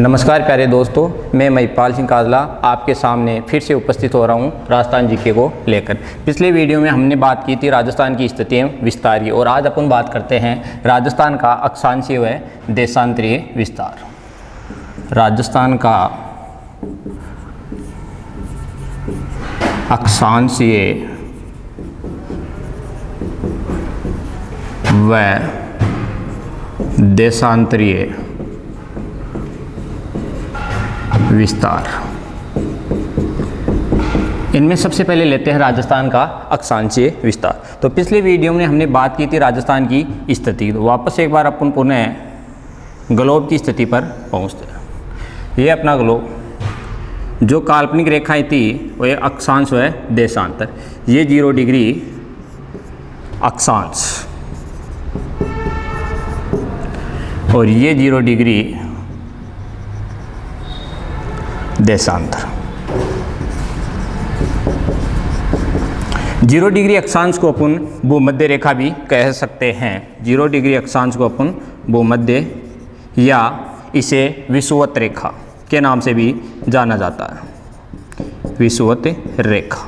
नमस्कार प्यारे दोस्तों, मैं महिपाल सिंह काजला आपके सामने फिर से उपस्थित हो रहा हूं राजस्थान जीके को लेकर। पिछले वीडियो में हमने बात की थी राजस्थान की स्थिति एवं विस्तार की, और आज अपन बात करते हैं राजस्थान का अक्षांशीय व देशांतरीय विस्तार। राजस्थान का अक्षांशीय व देशांतरीय विस्तार। इनमें सबसे पहले लेते हैं राजस्थान का अक्षांशीय विस्तार। तो पिछले वीडियो में हमने बात की थी राजस्थान की स्थिति, तो वापस एक बार अपन पुनः ग्लोब की स्थिति पर पहुंचते हैं। ये अपना ग्लोब, जो काल्पनिक रेखाएं थी वो ये अक्षांश व देशांतर, ये 0 डिग्री अक्षांश और ये 0 डिग्री देशांतर। 0 डिग्री अक्षांश को अपन भूमध्य रेखा भी कह सकते हैं। 0 डिग्री अक्षांश को अपन भूमध्य या इसे विषुवत रेखा के नाम से भी जाना जाता है, विषुवत रेखा।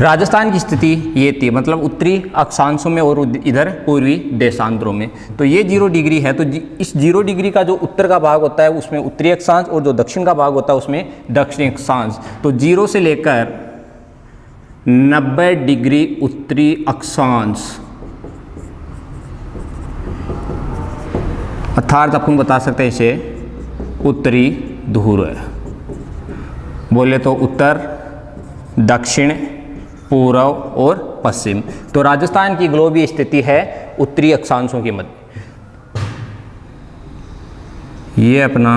राजस्थान की स्थिति ये थी, मतलब उत्तरी अक्षांशों में और इधर पूर्वी देशांतरों में। तो ये 0 डिग्री है, तो इस 0 डिग्री का जो उत्तर का भाग होता है उसमें उत्तरी अक्षांश, और जो दक्षिण का भाग होता है उसमें दक्षिणी अक्षांश। तो 0 से लेकर 90 डिग्री उत्तरी अक्षांश, अर्थात अपन बता सकते हैं इसे उत्तरी ध्रुव है। बोले तो उत्तर, दक्षिण, पूर्व और पश्चिम। तो राजस्थान की ग्लोबीय स्थिति है उत्तरी अक्षांशों के मध्य। ये अपना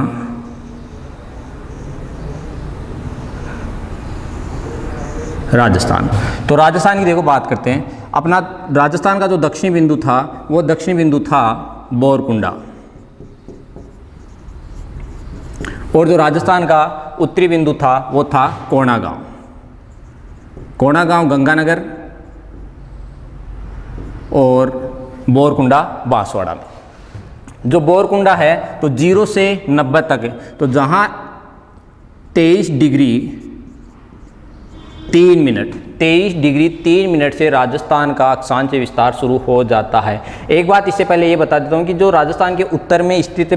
राजस्थान। तो राजस्थान की देखो बात करते हैं। अपना राजस्थान का जो दक्षिणी बिंदु था वो दक्षिणी बिंदु था बोरकुंडा, और जो राजस्थान का उत्तरी बिंदु था वो था कोणागांव। कोणागांव गंगानगर और बोरकुंडा बांसवाड़ा में। जो बोरकुंडा है तो 0 से 90 तक है, तो जहाँ 23 डिग्री 3 मिनट से राजस्थान का अक्षांशीय विस्तार शुरू हो जाता है। एक बात इससे पहले ये बता देता हूँ कि जो राजस्थान के उत्तर में स्थित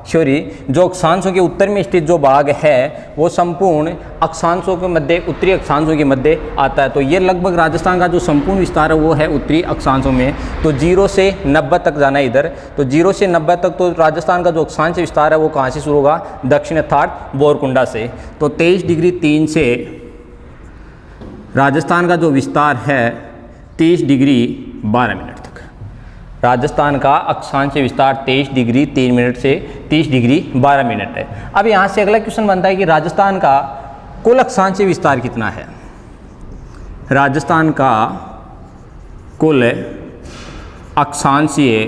जो अक्षांशों के उत्तर में स्थित जो भाग है वो संपूर्ण अक्षांशों के मध्य, उत्तरी अक्षांशों के मध्य आता है। तो ये लगभग राजस्थान का जो संपूर्ण विस्तार है वो है उत्तरी अक्षांशों में। तो 0 से 90 तक जाना है इधर, तो 0 से 90 तक तो राजस्थान का जो अक्षांशीय विस्तार है वो कहाँ से शुरू होगा? दक्षिण अर्थात बोरकुंडा से। तो 23 डिग्री 3 से राजस्थान का जो विस्तार है 30 डिग्री 12 मिनट तक। राजस्थान का अक्षांशीय विस्तार 23 डिग्री 3 मिनट से 30 डिग्री 12 मिनट है। अब यहाँ से अगला क्वेश्चन बनता है कि राजस्थान का कुल अक्षांशीय विस्तार कितना है? राजस्थान का कुल अक्षांशीय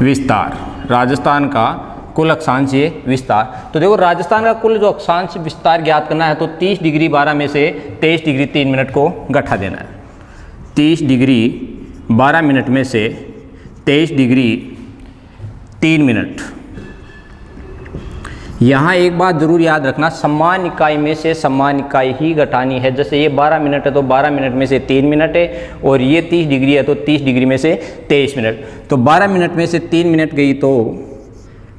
विस्तार, राजस्थान का कुल अक्षांशीय विस्तार। तो देखो राजस्थान का कुल जो अक्षांश विस्तार ज्ञात करना है तो 30 डिग्री 12 में से 23 डिग्री 3 मिनट को घटा देना है। 30 डिग्री 12 मिनट में से 23 डिग्री 3 मिनट। यहाँ एक बात जरूर याद रखना, समान इकाई में से समान इकाई ही घटानी है। जैसे ये 12 मिनट है तो 12 मिनट में से 3 मिनट है, और ये 30 डिग्री है तो 30 डिग्री में से 23 मिनट। तो 12 मिनट में से 3 मिनट गई तो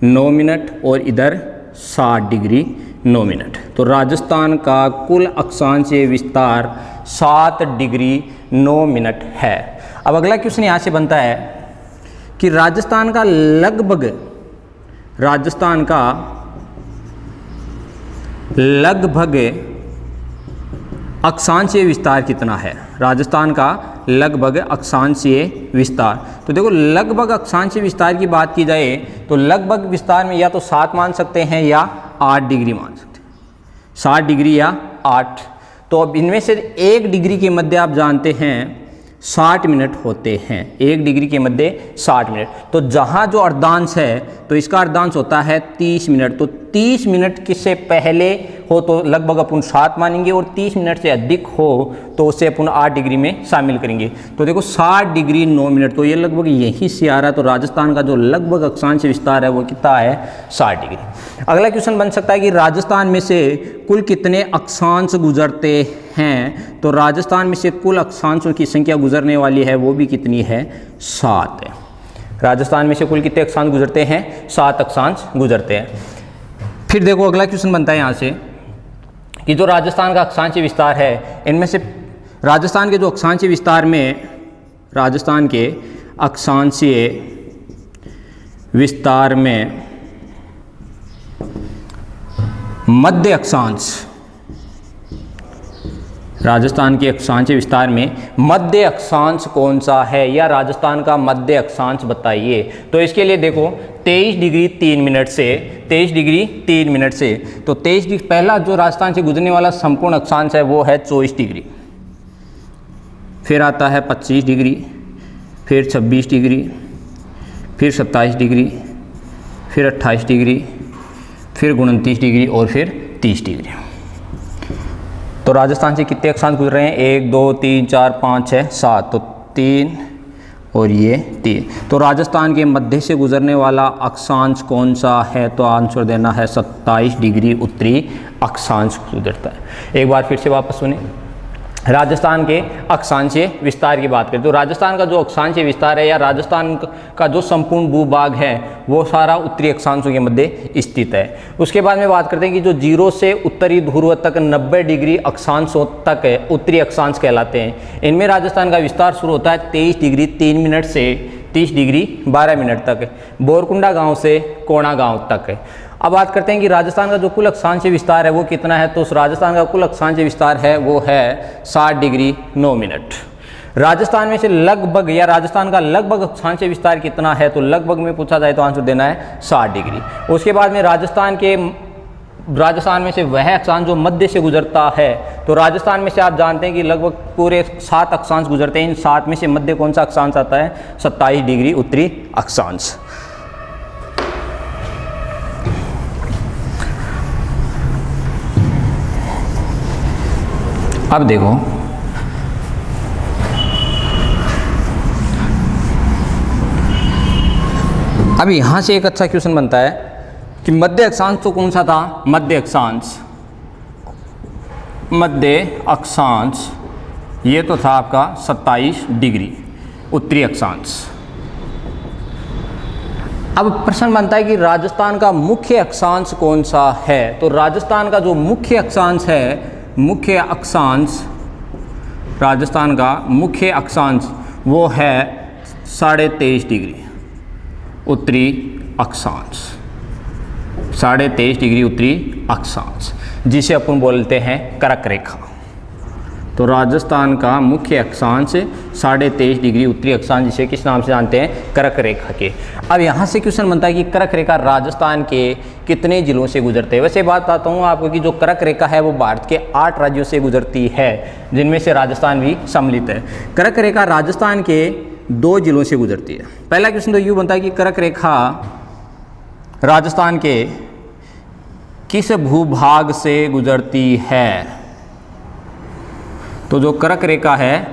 9 मिनट, और इधर 60 डिग्री 9 मिनट। तो राजस्थान का कुल अक्षांशीय विस्तार 7 डिग्री 9 मिनट है। अब अगला क्वेश्चन यहाँ से बनता है कि राजस्थान का लगभग अक्षांशीय विस्तार कितना है? राजस्थान का लगभग अक्षांशीय विस्तार। तो देखो लगभग अक्षांशीय विस्तार की बात की जाए तो लगभग विस्तार में या तो 7 मान सकते हैं या 8 डिग्री मान सकते हैं, 7 डिग्री या 8। तो अब इनमें से 1 डिग्री के मध्य आप जानते हैं 60 मिनट होते हैं। 1 डिग्री के मध्य 60 मिनट। तो जहाँ जो अर्धांश है तो इसका अर्धांश होता है 30 मिनट। तो 30 मिनट से पहले हो तो लगभग अपन 7 मानेंगे, और 30 मिनट से अधिक हो तो उसे अपन 8 डिग्री में शामिल करेंगे। तो देखो 60 डिग्री 9 मिनट, तो ये लगभग यहीं से आ रहा है। तो राजस्थान का जो लगभग अक्षांश विस्तार है वो कितना है, 60 डिग्री। अगला क्वेश्चन बन सकता है कि राजस्थान में से कुल कितने अक्षांश गुजरते हैं। तो राजस्थान में से कुल अक्षांशों की संख्या गुजरने वाली है वो भी कितनी है, 7 है। राजस्थान में से कुल कितने अक्षांश गुजरते हैं, 7 अक्षांश गुजरते हैं। फिर देखो अगला क्वेश्चन बनता है यहाँ से कि जो राजस्थान का अक्षांशीय विस्तार है, इनमें से राजस्थान के जो अक्षांशीय विस्तार में, राजस्थान के अक्षांशीय विस्तार में मध्य अक्षांश, राजस्थान के अक्षांशीय विस्तार में मध्य अक्षांश कौन सा है, या राजस्थान का मध्य अक्षांश बताइए। तो इसके लिए देखो 23 डिग्री 3 मिनट से, 23 डिग्री 3 मिनट से, तो 23 डिग्री पहला जो राजस्थान से गुजरने वाला संपूर्ण अक्षांश है वो है 24 डिग्री, फिर आता है 25 डिग्री, फिर 26 डिग्री, फिर 27 डिग्री, फिर 28 डिग्री, फिर 29 डिग्री और फिर 30 डिग्री। तो राजस्थान से कितने अक्षांश गुजर रहे हैं, 1 2 3 4 5 6 7, तो 3 और ये 3। तो राजस्थान के मध्य से गुजरने वाला अक्षांश कौन सा है, तो आंसर देना है 27 डिग्री उत्तरी अक्षांश गुजरता है। एक बार फिर से वापस सुने, राजस्थान के अक्षांशीय विस्तार की बात करें तो राजस्थान का जो अक्षांशीय विस्तार है, या राजस्थान का जो संपूर्ण भूभाग है वो सारा उत्तरी अक्षांशों के मध्य स्थित है। उसके बाद में बात करते हैं कि जो 0 से उत्तरी ध्रुव तक 90 डिग्री अक्षांशों तक है उत्तरी अक्षांश कहलाते हैं। इनमें राजस्थान का विस्तार शुरू होता है 23 डिग्री 3 मिनट से 30 डिग्री 12 मिनट तक, बोरकुंडा गाँव से कोणा गाँव तक है। अब बात करते हैं कि राजस्थान का जो कुल अक्षांशीय विस्तार है वो कितना है, तो उस राजस्थान का कुल अक्षांशीय विस्तार है वो है 60 डिग्री 9 मिनट। राजस्थान में से लगभग, या राजस्थान का लगभग अक्षांशीय विस्तार कितना है, तो लगभग में पूछा जाए तो आंसर देना है 60 डिग्री। उसके बाद में राजस्थान में से वह अक्षांश जो मध्य से गुजरता है, तो राजस्थान में से आप जानते हैं कि लगभग पूरे 7 अक्षांश गुजरते हैं। इन 7 में से मध्य कौन सा अक्षांश आता है, 27 डिग्री उत्तरी अक्षांश। अब देखो अब यहां से एक अच्छा क्वेश्चन बनता है कि मध्य अक्षांश तो कौन सा था, मध्य अक्षांश ये तो था आपका 27 डिग्री उत्तरी अक्षांश। अब प्रश्न बनता है कि राजस्थान का मुख्य अक्षांश कौन सा है। तो राजस्थान का जो मुख्य अक्षांश है, राजस्थान का मुख्य अक्षांश वो है 23.5 डिग्री उत्तरी अक्षांश, 23.5 डिग्री उत्तरी अक्षांश, जिसे अपन बोलते हैं कर्क रेखा। तो राजस्थान का मुख्य अक्षांश 23.5 डिग्री उत्तरी अक्षांश, जिसे किस नाम से जानते हैं, कर्क रेखा के। अब यहाँ से क्वेश्चन बनता है कि कर्क रेखा राजस्थान के कितने जिलों से गुजरते हैं। वैसे बात बताता हूँ आपको कि जो कर्क रेखा है वो भारत के 8 राज्यों से गुजरती है, जिनमें से राजस्थान भी सम्मिलित है। कर्क रेखा राजस्थान के 2 जिलों से गुजरती है। पहला क्वेश्चन तो यूँ बनता है कि कर्क रेखा राजस्थान के किस भूभाग से गुजरती है। तो जो कर्क रेखा है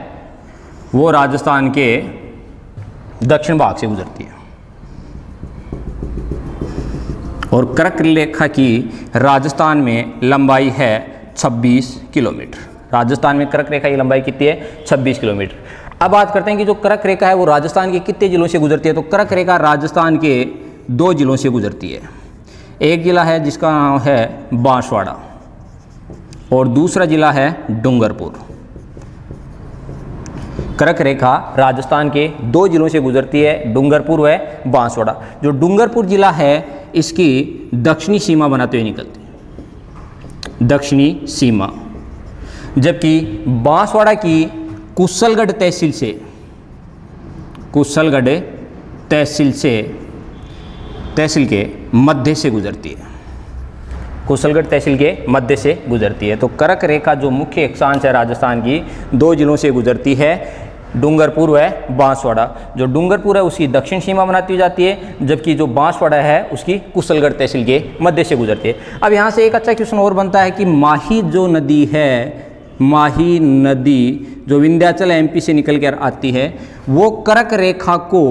वो राजस्थान के दक्षिण भाग से गुजरती है, और कर्क रेखा की राजस्थान में लंबाई है 26 किलोमीटर। राजस्थान में कर्क रेखा की लंबाई कितनी है, 26 किलोमीटर। अब बात करते हैं कि जो कर्क रेखा है वो राजस्थान के कितने जिलों से गुजरती है। तो कर्क रेखा राजस्थान के 2 जिलों से गुजरती है। एक जिला है जिसका नाम है बांसवाड़ा, और दूसरा जिला है डूंगरपुर। कर्क रेखा राजस्थान के 2 जिलों से गुजरती है, डूंगरपुर व बांसवाड़ा। जो डूंगरपुर जिला है इसकी दक्षिणी सीमा बनाते हुए निकलती है, दक्षिणी सीमा, जबकि बांसवाड़ा की कुशलगढ़ तहसील के मध्य से गुजरती है, कुशलगढ़ तहसील के मध्य से गुजरती है। तो कर्क रेखा जो मुख्य अक्षांश है राजस्थान की 2 जिलों से गुजरती है, डूंगरपुर व बांसवाड़ा। जो डूंगरपुर है उसकी दक्षिण सीमा बनाती जाती है, जबकि जो बांसवाड़ा है उसकी कुशलगढ़ तहसील के मध्य से गुजरती है। अब यहाँ से एक अच्छा क्वेश्चन और बनता है कि माही जो नदी है, माही नदी जो विंध्याचल एमपी से निकल कर आती है, वो कर्क रेखा को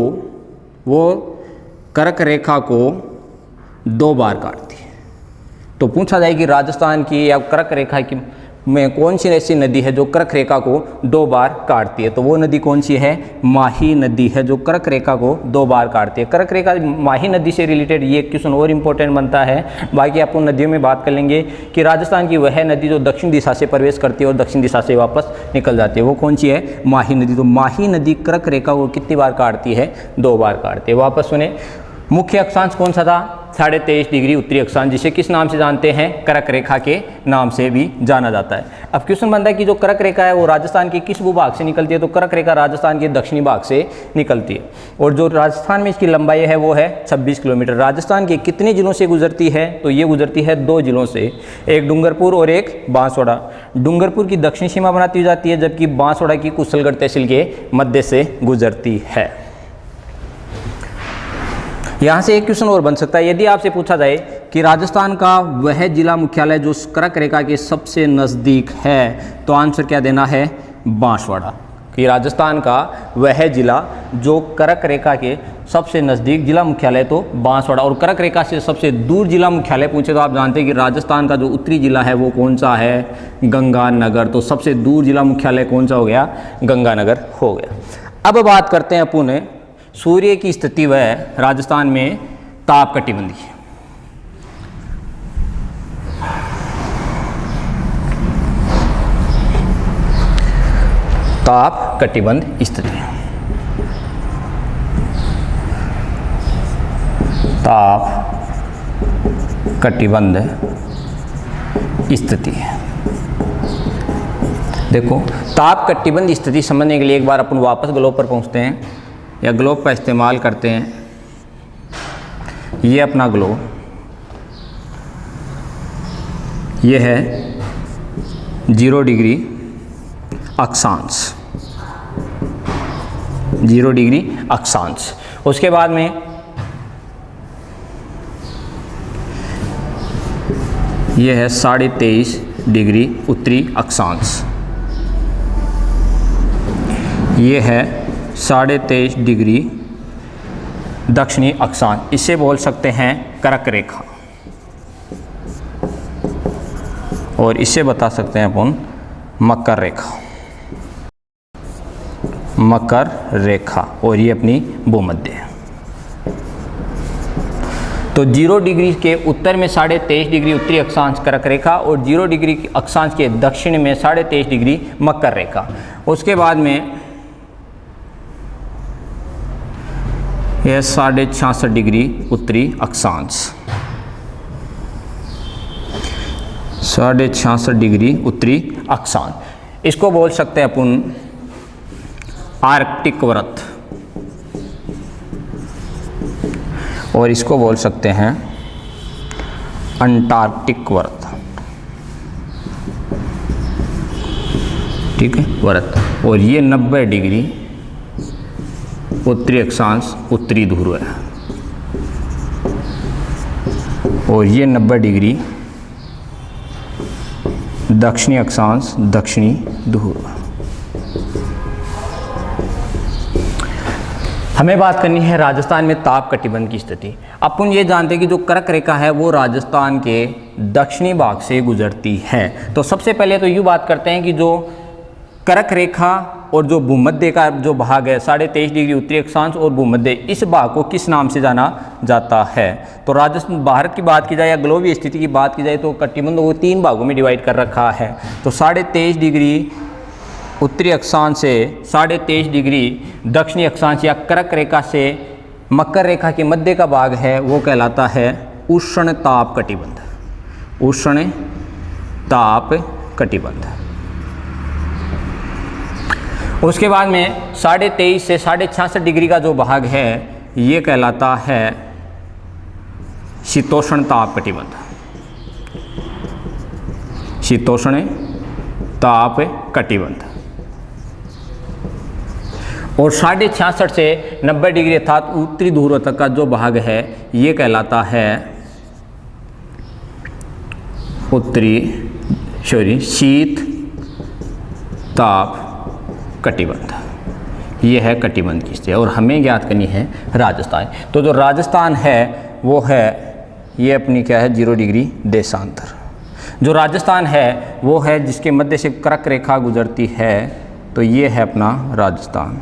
2 बार काटती है। तो पूछा जाए कि राजस्थान की या कर्क रेखा की में कौन सी ऐसी नदी है जो कर्क रेखा को 2 बार काटती है, तो वो नदी कौन सी है? माही नदी है जो कर्क रेखा को 2 बार काटती है। कर्क रेखा माही नदी से रिलेटेड ये क्वेश्चन और इम्पोर्टेंट बनता है। बाकी आपको नदियों में बात कर लेंगे कि राजस्थान की वह नदी जो दक्षिण दिशा से प्रवेश करती है और दक्षिण दिशा से वापस निकल जाती है, वो कौन सी है? माही नदी। तो माही नदी कर्क रेखा को कितनी बार काटती है? 2 बार काटती है। वापस सुने, मुख्य अक्षांश कौन सा था? 23.5 डिग्री उत्तरी अक्षांश, जिसे किस नाम से जानते हैं? कर्क रेखा के नाम से भी जाना जाता है। अब क्वेश्चन बनता है कि जो कर्क रेखा है वो राजस्थान के किस भूभाग से निकलती है? तो कर्क रेखा राजस्थान के दक्षिणी भाग से निकलती है, और जो राजस्थान में इसकी लंबाई है वो है 26 किलोमीटर। राजस्थान के कितने जिलों से गुजरती है? तो ये गुजरती है 2 जिलों से, एक डूंगरपुर और एक बांसवाड़ा। डूंगरपुर की दक्षिणी सीमा बनाती जाती है, जबकि बांसवाड़ा की कुशलगढ़ तहसील के मध्य से गुजरती है। यहाँ से एक क्वेश्चन और बन सकता है, यदि आपसे पूछा जाए कि राजस्थान का वह जिला मुख्यालय जो कर्क रेखा के सबसे नज़दीक है, तो आंसर क्या देना है? बांसवाड़ा। कि राजस्थान का वह जिला जो कर्क रेखा के सबसे नज़दीक जिला मुख्यालय तो बांसवाड़ा, और कर्क रेखा से सबसे दूर जिला मुख्यालय पूछे तो आप जानते हैं कि राजस्थान का जो उत्तरी जिला है वो कौन सा है? गंगानगर। तो सबसे दूर जिला मुख्यालय कौन सा हो गया? गंगानगर हो गया। अब बात करते हैं अपन सूर्य की स्थिति वह राजस्थान में ताप कटिबंधी। ताप कटिबंध स्थिति, ताप कटिबंध स्थिति। देखो, ताप कटिबंध स्थिति समझने के लिए एक बार अपन वापस ग्लोब पर पहुंचते हैं या ग्लोब का इस्तेमाल करते हैं। ये अपना ग्लोब, ये है 0 डिग्री अक्षांश, 0 डिग्री अक्षांश। उसके बाद में यह है 23.5 डिग्री उत्तरी अक्षांश, ये है 23.5 डिग्री दक्षिणी अक्षांश। इसे बोल सकते हैं कर्क रेखा, और इसे बता सकते हैं अपन मकर रेखा, मकर रेखा, और ये अपनी भूमध्य है। तो 0 डिग्री के उत्तर में 23.5 डिग्री उत्तरी अक्षांश कर्क रेखा, और 0 डिग्री अक्षांश के दक्षिण में 23.5 डिग्री मकर रेखा। उसके बाद में यह 66.5 डिग्री उत्तरी अक्षांश, 66.5 डिग्री उत्तरी अक्षांश। इसको बोल सकते हैं अपन आर्कटिक वृत्त, और इसको बोल सकते हैं अंटार्कटिक वृत्त। ठीक है, वृत्त। और ये 90 डिग्री उत्तरी अक्षांश उत्तरी ध्रुव है, और ये 90 डिग्री दक्षिणी अक्षांश दक्षिणी ध्रुव। हमें बात करनी है राजस्थान में ताप कटिबंध की स्थिति। अपन ये जानते हैं कि जो कर्क रेखा है वो राजस्थान के दक्षिणी भाग से गुजरती है। तो सबसे पहले तो यूँ बात करते हैं कि जो कर्क रेखा और जो भूमध्य का जो भाग है 23.5 डिग्री उत्तरी अक्षांश और भूमध्य, इस भाग को किस नाम से जाना जाता है? तो राजस्थान भारत की बात की जाए या ग्लोबल स्थिति की बात की जाए तो कटिबंध को 3 भागों में डिवाइड कर रखा है। तो 23.5 डिग्री उत्तरी अक्षांश से 23.5 डिग्री दक्षिणी अक्षांश या कर्क रेखा से मकर रेखा के मध्य का भाग है वो कहलाता है उष्ण ताप कटिबंध, उष्ण ताप कटिबंध। उसके बाद में 23.5 से 66.5 डिग्री का जो भाग है ये कहलाता है शीतोष्ण ताप कटिबंध, शीतोष्ण ताप कटिबंध। और 66.5 से 90 डिग्री अर्थात उत्तरी ध्रुव तक का जो भाग है ये कहलाता है शीत ताप कटिबंध। ये है कटिबंध की स्थिति और हमें ज्ञात करनी है राजस्थान। तो जो राजस्थान है वो है ये अपनी क्या है 0 डिग्री देशांतर। जो राजस्थान है वो है जिसके मध्य से कर्क रेखा गुजरती है, तो ये है अपना राजस्थान।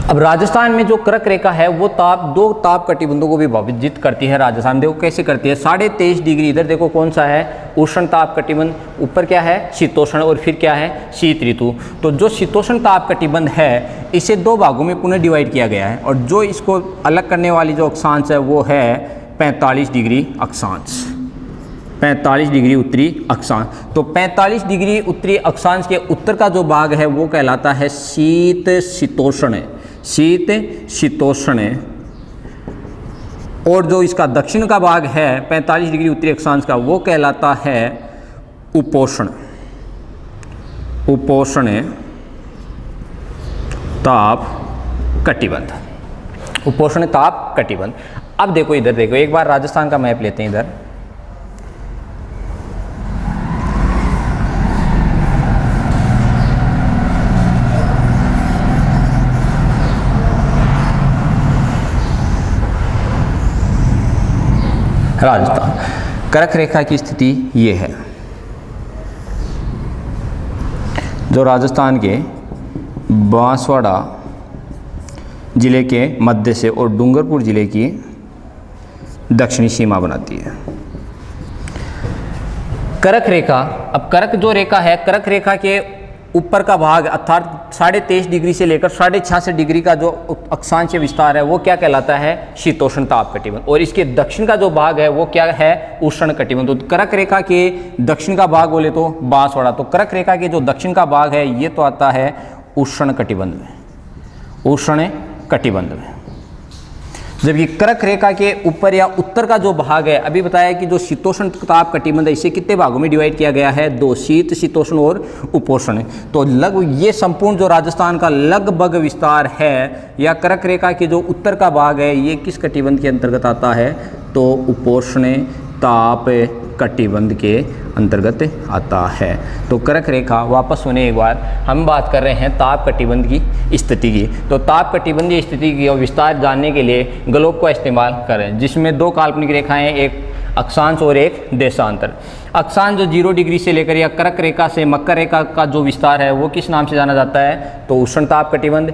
अब राजस्थान में जो कर्क रेखा है वो दो ताप कटिबंधों को भी विभाजित करती है। राजस्थान देखो कैसे करती है, 23.5 डिग्री इधर देखो कौन सा है उष्ण ताप कटिबंध, ऊपर क्या है शीतोष्ण और फिर क्या है शीत ऋतु। तो जो शीतोष्ण ताप कटिबंध है इसे 2 भागों में पुनः डिवाइड किया गया है और जो इसको अलग करने वाली जो अक्षांश है वो है 45 डिग्री अक्षांश, 45 डिग्री उत्तरी अक्षांश। तो 45 डिग्री उत्तरी अक्षांश के उत्तर का जो भाग है वो कहलाता है शीत शीतोष्ण और जो इसका दक्षिण का भाग है 45 डिग्री उत्तरी अक्षांश का वो कहलाता है उपोष्ण ताप कटिबंध, उपोष्ण ताप कटिबंध। अब देखो इधर देखो, एक बार राजस्थान का मैप लेते हैं इधर। राजस्थान कर्क रेखा की स्थिति ये है। जो राजस्थान के बांसवाड़ा जिले के मध्य से और डूंगरपुर जिले की दक्षिणी सीमा बनाती है कर्क रेखा। अब कर्क जो रेखा है, कर्क रेखा के ऊपर का भाग अर्थात 23.5 डिग्री से लेकर 66.5 डिग्री का जो अक्षांशीय विस्तार है वो क्या कहलाता है शीतोष्ण ताप कटिबंध और इसके दक्षिण का जो भाग है वो क्या है उष्ण कटिबंध। तो कर्क रेखा के दक्षिण का भाग बोले तो बांसवाड़ा, तो कर्क रेखा के जो दक्षिण का भाग है ये तो आता है उष्ण कटिबंध में, उष्ण कटिबंध में। जबकि कर्क रेखा के ऊपर या उत्तर का जो भाग है, अभी बताया कि जो शीतोष्ण ताप कटिबंध है इसे कितने भागों में डिवाइड किया गया है 2, शीत शीतोष्ण और उपोष्ण। तो लगभग ये संपूर्ण जो राजस्थान का लगभग विस्तार है या कर्क रेखा के जो उत्तर का भाग है ये किस कटिबंध के अंतर्गत आता है, तो उपोष्ण ताप कटिबंध के अंतर्गत आता है। तो कर्क रेखा वापस सुने एक बार, हम बात कर रहे हैं ताप कटिबंध की स्थिति की। तो ताप कटिबंधीय स्थिति की और विस्तार जानने के लिए ग्लोब का इस्तेमाल करें जिसमें 2 काल्पनिक रेखाएं, एक अक्षांश और एक देशांतर। अक्षांश जो 0 डिग्री से लेकर या कर्क रेखा से मकर रेखा का जो विस्तार है वो किस नाम से जाना जाता है, तो उष्ण ताप कटिबंध।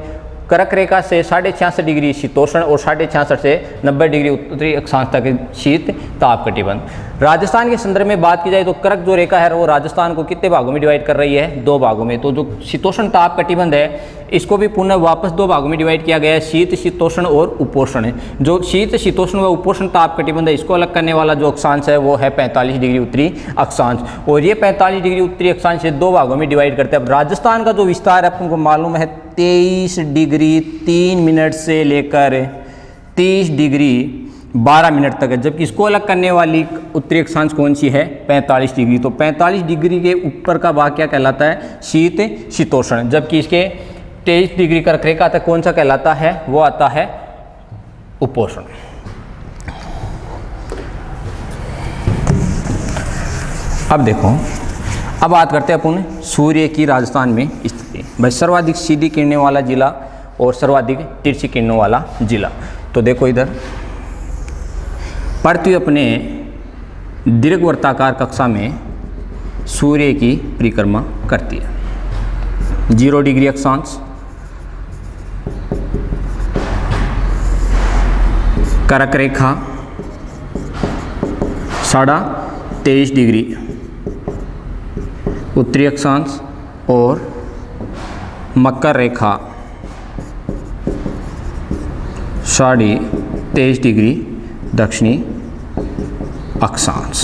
कर्क रेखा से 66.5 डिग्री शीतोष्ण और 66.5 से 90 डिग्री उत्तरी अक्षांश तक शीत ताप कटिबंध। राजस्थान के संदर्भ में बात की जाए तो कर्क जो रेखा है वो राजस्थान को कितने भागों में डिवाइड कर रही है, 2 भागों में। तो जो शीतोष्ण ताप कटिबंध है इसको भी पुनः वापस 2 भागों में डिवाइड किया गया है, शीत शीतोष्ण और उपोष्ण। जो शीत शीतोष्ण व उपोष्ण ताप कटिबंध है इसको अलग करने वाला जो अक्षांश है वो है 45 डिग्री उत्तरी अक्षांश और ये 45 डिग्री उत्तरी अक्षांश से 2 भागों में डिवाइड करते हैं। अब राजस्थान का जो विस्तार है आपको मालूम है 23 डिग्री 3 मिनट से लेकर 30 डिग्री 12 मिनट तक है, जबकि इसको अलग करने वाली उत्तरी अक्षांश कौन सी है 45 डिग्री। तो 45 डिग्री के ऊपर का भाग क्या कहलाता है, शीत शीतोष्ण, जबकि इसके 23 डिग्री कर्क रेखा तक कौन सा कहलाता है, वो आता है उपोष्ण। अब देखो, अब बात करते हैं अपन सूर्य की राजस्थान में स्थिति। भाई सर्वाधिक सीधी किरणें वाला जिला और सर्वाधिक तिरछी किरणों वाला जिला। तो देखो इधर पृथ्वी अपने दीर्घवृत्ताकार कक्षा में सूर्य की परिक्रमा करती है। 0 डिग्री अक्षांश, कर्क रेखा 23.5 डिग्री उत्तरी अक्षांश और मकर रेखा 23.5 डिग्री दक्षिणी अक्षांश।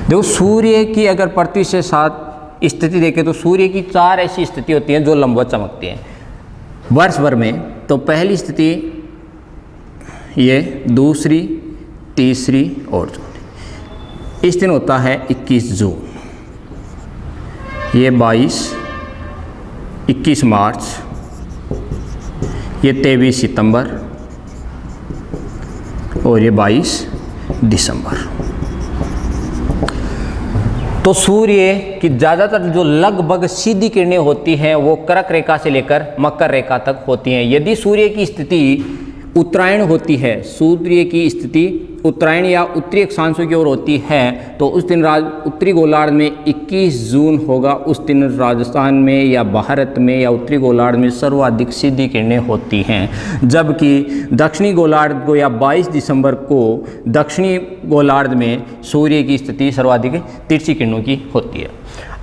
देखो सूर्य की अगर पृथ्वी से साथ स्थिति देखें तो सूर्य की 4 ऐसी स्थिति होती हैं जो लंबवत चमकती हैं वर्ष भर में। तो पहली स्थिति ये दूसरी, तीसरी और चौथी। इस दिन होता है 21 जून, ये 22, 21 मार्च, ये 23 सितंबर और ये 22 दिसंबर। तो सूर्य की ज़्यादातर जो लगभग सीधी किरणें होती हैं वो कर्क रेखा से लेकर मकर रेखा तक होती हैं। यदि सूर्य की स्थिति उत्तरायण होती है, सूर्य की स्थिति उत्तरायण या उत्तरी अक्षांशों की ओर होती है, तो उस दिन उत्तरी गोलार्ध में 21 जून होगा। उस दिन राजस्थान में या भारत में या उत्तरी गोलार्ध में सर्वाधिक सीधी किरणें होती हैं, जबकि दक्षिणी गोलार्ध को या 22 दिसंबर को दक्षिणी गोलार्ध में सूर्य की स्थिति सर्वाधिक तिरछी किरणों की होती है।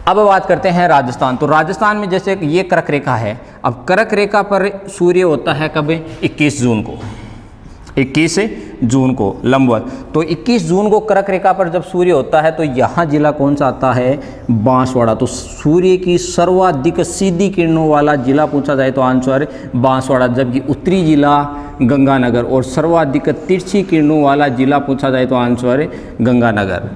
अब बात करते हैं राजस्थान। तो राजस्थान में जैसे ये कर्क रेखा है, अब कर्क रेखा पर सूर्य होता है कब? 21 जून को, 21 जून को लंबवत। तो 21 जून को कर्क रेखा पर जब सूर्य होता है तो यहाँ जिला कौन सा आता है? बांसवाड़ा। तो सूर्य की सर्वाधिक सीधी किरणों वाला जिला पूछा जाए तो आंसर बांसवाड़ा, जबकि उत्तरी जिला गंगानगर, और सर्वाधिक तिरछी किरणों वाला जिला पूछा जाए तो आंसर गंगानगर।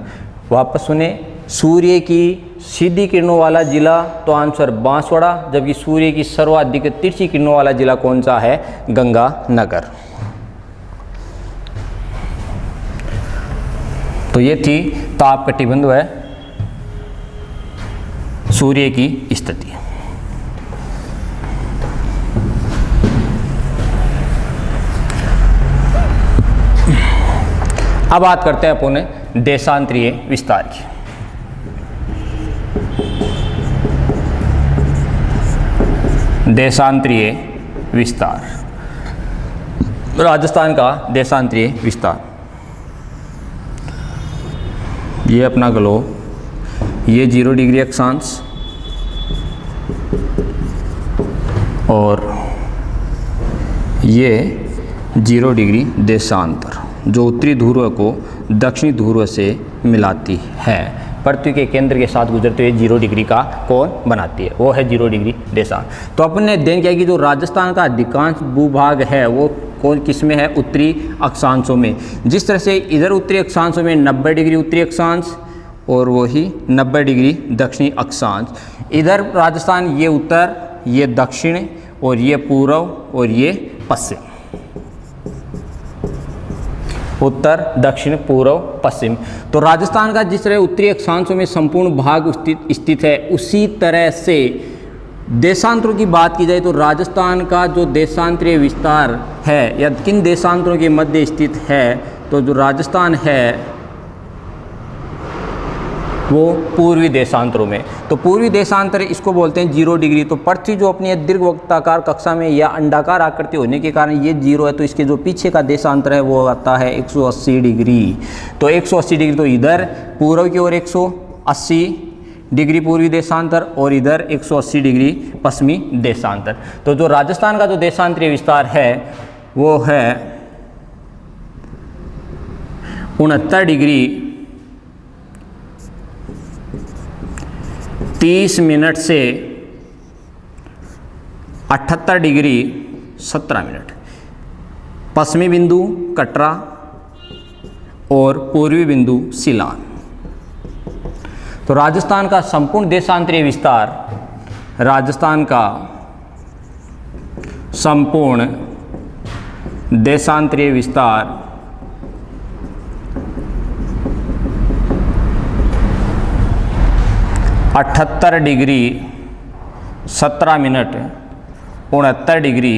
वापस सुने, सूर्य की सीधी किरणों वाला जिला तो आंसर बांसवाड़ा, जबकि सूर्य की सर्वाधिक तिरछी किरणों वाला जिला कौन सा है? गंगानगर। तो ये थी ताप कटिबंध व सूर्य की स्थिति। अब बात करते हैं अपन देशांतरीय विस्तार की। देशांतरीय विस्तार, राजस्थान का देशांतरीय विस्तार। ये अपना ग्लोब, ये 0 डिग्री अक्षांश और ये 0 डिग्री देशांतर, जो उत्तरी ध्रुव को दक्षिणी ध्रुव से मिलाती है। पृथ्वी के केंद्र के साथ गुजरते हुए 0 डिग्री का कोण बनाती है, वो है 0 डिग्री देशांत। तो अपन ने अध्ययन किया कि जो राजस्थान का अधिकांश भूभाग है वो कौन किस में है? उत्तरी अक्षांशों में। जिस तरह से इधर उत्तरी अक्षांशों में 90 डिग्री उत्तरी अक्षांश और वही 90 डिग्री दक्षिणी अक्षांश। इधर राजस्थान ये उत्तर, ये दक्षिण और ये पूर्व और ये पश्चिम, उत्तर दक्षिण पूर्व पश्चिम। तो राजस्थान का जिस तरह उत्तरी अक्षांशों में संपूर्ण भाग स्थित है, उसी तरह से देशांतरों की बात की जाए तो राजस्थान का जो देशांतरीय विस्तार है या किन देशांतरों के मध्य स्थित है, तो जो राजस्थान है वो पूर्वी देशांतरों में। तो पूर्वी देशांतर इसको बोलते हैं 0 डिग्री। तो पृथ्वी जो अपनी दीर्घवृत्ताकार कक्षा में या अंडाकार आकृति होने के कारण ये 0 है, तो इसके जो पीछे का देशांतर है वो आता है 180 डिग्री। तो 180 डिग्री, तो इधर पूर्व की ओर 180 डिग्री पूर्वी देशांतर और इधर 180 डिग्री पश्चिमी देशांतर। तो जो राजस्थान का जो देशांतरीय विस्तार है वो है 69 डिग्री 30 मिनट से 78 डिग्री 17 मिनट। पश्चिमी बिंदु कटरा और पूर्वी बिंदु सिलान। तो राजस्थान का संपूर्ण देशांतरीय विस्तार, राजस्थान का संपूर्ण देशांतरीय विस्तार 78 डिग्री 17 मिनट 69 डिग्री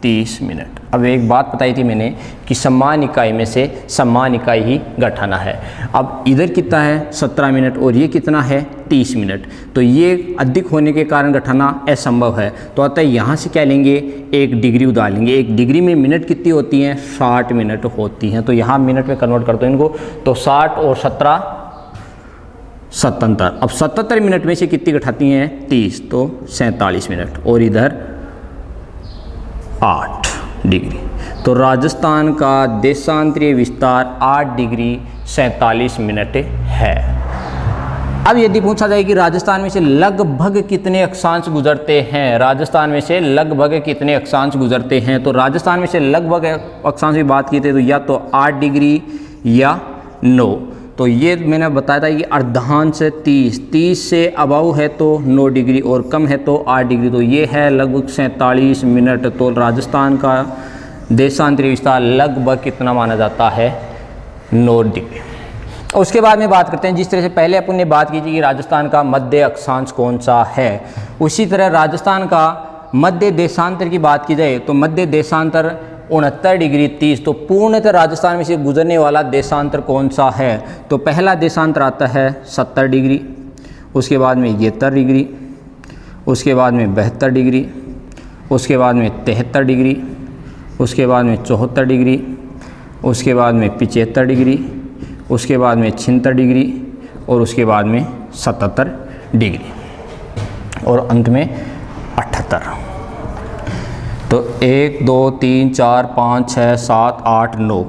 30 मिनट। अब एक बात बताई थी मैंने कि समान इकाई में से समान इकाई ही घटाना है। अब इधर कितना है 17 मिनट और ये कितना है 30 मिनट, तो ये अधिक होने के कारण घटाना असंभव है। तो अतः यहाँ से क्या लेंगे, 1 डिग्री उधार लेंगे। 1 डिग्री में मिनट कितनी होती हैं, 60 मिनट होती हैं। तो यहाँ मिनट में कन्वर्ट कर दो इनको, तो 60 और 17 77। अब 77 मिनट में से कितनी घटाती हैं 30, तो 47 मिनट और इधर 8 डिग्री। तो राजस्थान का देशांतरीय विस्तार 8 डिग्री 47 मिनट है। अब यदि पूछा जाए कि राजस्थान में से लगभग कितने अक्षांश गुजरते हैं, राजस्थान में से लगभग कितने अक्षांश गुजरते हैं, तो राजस्थान में से लगभग अक्षांश की बात की थी तो या तो 8 डिग्री या 9। तो ये मैंने बताया था कि अर्धांश 30 से अबव है तो 9 डिग्री और कम है तो 8 डिग्री। तो ये है लगभग 47 मिनट। तो राजस्थान का देशांतरी विस्तार लगभग कितना माना जाता है, 9 डिग्री। उसके बाद में बात करते हैं, जिस तरह से पहले अपन ने बात की थी कि राजस्थान का मध्य अक्षांश कौन सा है, उसी तरह राजस्थान का मध्य देशांतर की बात की जाए तो मध्य देशांतर 69 डिग्री 30। तो पूर्णतः राजस्थान में से गुजरने वाला देशांतर कौन सा है, तो पहला देशांतर आता है 70 डिग्री, उसके बाद में 71 डिग्री, उसके बाद में 72 डिग्री, उसके बाद में 73 डिग्री, उसके बाद में 74 डिग्री, उसके बाद में 75 डिग्री, उसके बाद में 76 डिग्री और उसके बाद में 77 डिग्री और अंत में 78। तो 1 2 3 4 5 6 7 8 9,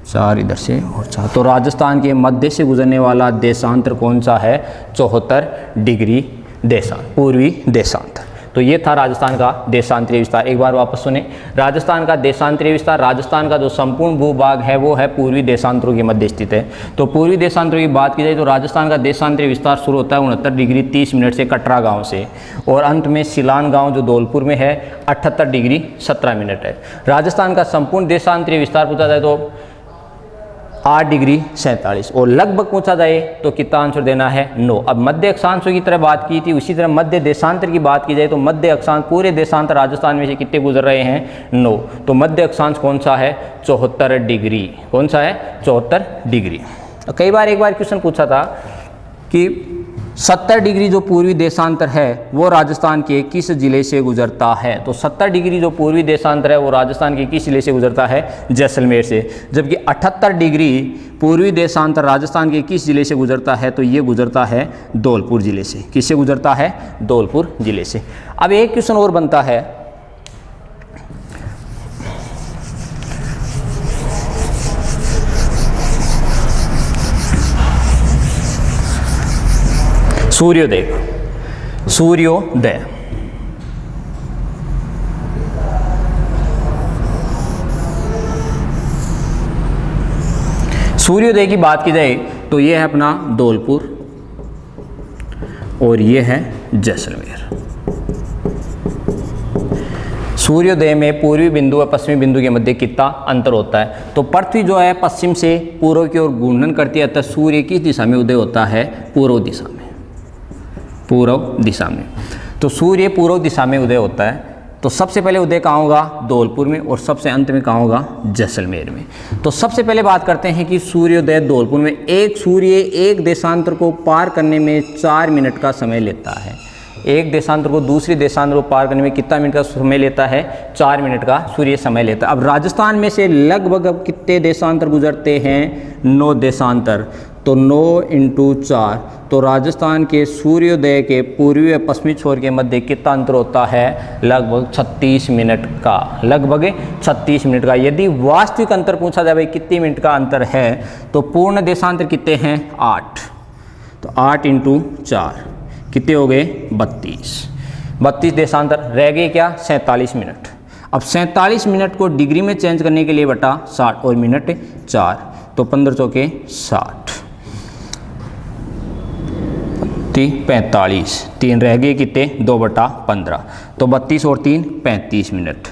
4 इधर से और 4। तो राजस्थान के मध्य से गुजरने वाला देशांतर कौन सा है, 74 डिग्री देशांतर, पूर्वी देशांतर। तो ये था राजस्थान का देशांतरीय विस्तार। एक बार वापस सुने, राजस्थान का देशांतरीय विस्तार, राजस्थान का जो संपूर्ण भूभाग है वो है पूर्वी देशांतरों के मध्य स्थित है। तो पूर्वी देशांतरों की बात की जाए तो राजस्थान का देशांतरीय विस्तार शुरू होता है 69 डिग्री 30 मिनट से कटरा गांव से और अंत में सिलान गांव जो धौलपुर में है 78 डिग्री 17 मिनट है। राजस्थान का संपूर्ण देशांतरीय विस्तार पूछा जाए तो 8 डिग्री 47 और लगभग पूछा जाए तो कितना आंसर देना है, 9। अब मध्य अक्षांशों की तरह बात की थी, उसी तरह मध्य देशांतर की बात की जाए तो मध्य अक्षांश पूरे देशांतर राजस्थान में से कितने गुजर रहे हैं, 9। तो मध्य अक्षांश कौन सा है, 74 डिग्री। कौन सा है, 74 डिग्री। कई बार एक बार क्वेश्चन पूछा था कि 70 डिग्री जो पूर्वी देशांतर है वो राजस्थान के किस जिले से गुजरता है। तो 70 डिग्री जो पूर्वी देशांतर है वो राजस्थान के किस जिले से गुजरता है, जैसलमेर से। जबकि 78 डिग्री पूर्वी देशांतर राजस्थान के किस जिले से गुजरता है, तो ये गुजरता है धौलपुर जिले से। किससे गुजरता है, धौलपुर जिले से। अब एक क्वेश्चन और बनता है, सूर्योदय। सूर्योदय सूर्योदय की बात की जाए तो ये है अपना धौलपुर और ये है जैसलमेर। सूर्योदय में पूर्वी बिंदु और पश्चिमी बिंदु के मध्य कितना अंतर होता है। तो पृथ्वी जो है पश्चिम से पूर्व की ओर घूर्णन करती है, अतः सूर्य किस दिशा में उदय होता है, पूर्व दिशा में। पूर्व दिशा में, तो सूर्य पूर्व दिशा में उदय होता है। तो सबसे पहले उदय कहाँ होगा, धौलपुर में, और सबसे अंत में कहाँ होगा, जैसलमेर में। तो सबसे पहले बात करते हैं कि सूर्योदय धौलपुर में। एक सूर्य एक देशांतर को पार करने में 4 मिनट का समय लेता है। एक देशांतर को दूसरी देशांतर को पार करने में कितना मिनट का समय लेता है, 4 मिनट का सूर्य समय लेता है। अब राजस्थान में से लगभग अब कितने देशांतर गुजरते हैं, 9 देशांतर। तो 9 × 4, तो राजस्थान के सूर्योदय के पूर्वी और पश्चिमी छोर के मध्य कितना अंतर होता है, लगभग 36 मिनट का। लगभग 36 मिनट का। यदि वास्तविक अंतर पूछा जाए भाई कितने मिनट का अंतर है, तो पूर्ण देशांतर कितने हैं, 8। तो 8 × 4 कितने हो गए, 32 देशांतर। रह गए क्या, 47 मिनट। अब 47 मिनट को डिग्री में चेंज करने के लिए बटा 60 और मिनट 4, तो 15 चौके 60, 45, 3 रह गए कितने, 2/15, तो 32 और 3 35 मिनट।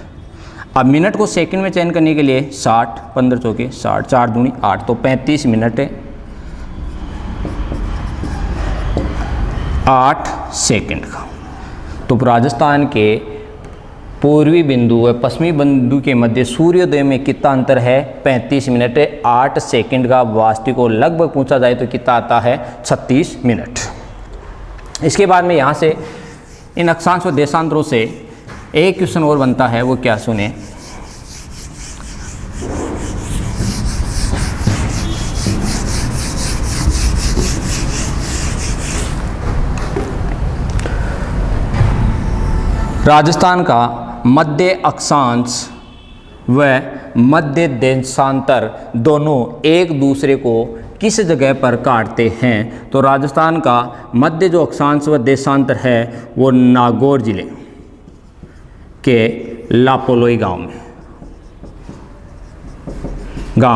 अब मिनट को सेकंड में चेंज करने के लिए 60, 15 चौके 60, 4 दूनी 8, तो 35 मिनट 8 सेकंड का। तो राजस्थान के पूर्वी बिंदु व पश्चिमी बिंदु के मध्य सूर्योदय में कितना अंतर है, 35 मिनट 8 सेकंड का। वास्तविक और लगभग पूछा जाए तो कितना आता है, 36 मिनट। इसके बाद में यहाँ से इन अक्षांश व देशांतरों से एक क्वेश्चन और बनता है, वो क्या सुने। राजस्थान का मध्य अक्षांश व मध्य देशांतर दोनों एक दूसरे को किस जगह पर काटते हैं, तो राजस्थान का मध्य जो अक्षांश व देशांतर है वो नागौर जिले के लापोलोई गांव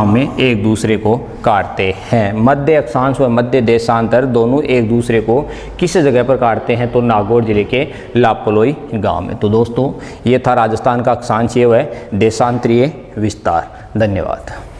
में एक दूसरे को काटते हैं। मध्य अक्षांश व मध्य देशांतर दोनों एक दूसरे को किस जगह पर काटते हैं, तो नागौर जिले के लापोलोई गांव में। तो दोस्तों ये था राजस्थान का अक्षांशीय व देशांतरीय विस्तार। धन्यवाद।